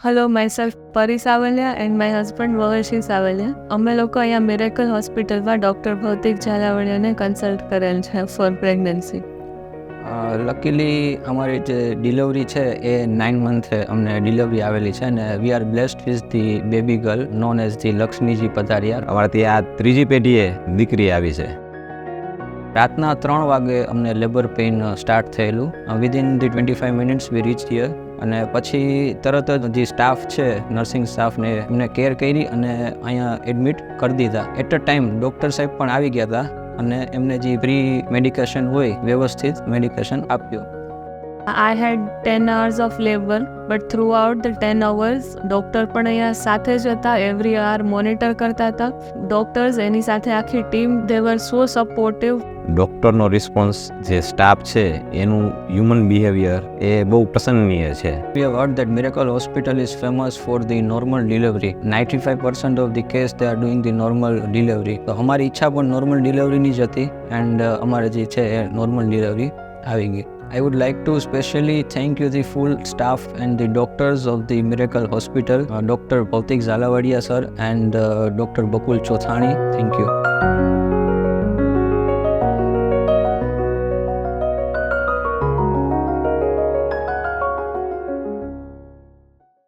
Hello, myself Pari Savaliya and my husband Varshi Savaliya. અમે લોકો અહીંયા મિરેકલ હોસ્પિટલમાં ડૉક્ટર ભૌતિક ઝાલાવાડિયાને કન્સલ્ટ કરેલ છે ફોર પ્રેગ્નન્સી. લકીલી અમારી જે ડિલિવરી છે એ 9 મંથે અમને ડિલિવરી આવેલી છે અને we are blessed with the baby girl known as the Lakshmiji પધારિયા. અમારે ત્યાં ત્રીજી પેઢીએ દીકરી આવી છે. રાતના 3 વાગે અમને લેબર પેઇન સ્ટાર્ટ થયેલું. Within the 25 minutes we reach here અને પછી તરત જ જે સ્ટાફ છે નર્સિંગ સ્ટાફને એમને કેર કરી અને અહીંયા એડમિટ કરી દીધા. એટ અ ટાઈમ ડૉક્ટર સાહેબ પણ આવી ગયા હતા અને એમને જે પ્રી મેડિકેશન હોય વ્યવસ્થિત મેડિકેશન આપ્યું. I had 10 hours of labor, but throughout the 10 hours, doctor પણ અહીંયા સાથે જ હતા, એવરી hour મોનિટર કરતા હતા. ડૉક્ટર્સ એની સાથે આખી team, they were so supportive. ડૉક્ટરનો રિસ્પોન્સ, જે સ્ટાફ છે એનું હ્યુમન બિહેવિયર એ બહુ પ્રસન્નીય છે. We have heard that Miracle Hospital is famous for the normal delivery. 95% of the case they are doing the normal delivery. તો અમારી ઈચ્છા પણ નોર્મલ ડિલિવરીની જ હતી એન્ડ અમારે જે છે એ નોર્મલ ડિલિવરી આવી ગઈ. I would like to specially thank you the full staff and the doctors of the Miracle Hospital, Dr. Bhautik Zalavadia sir and Dr. Bakul Chothani. Thank you.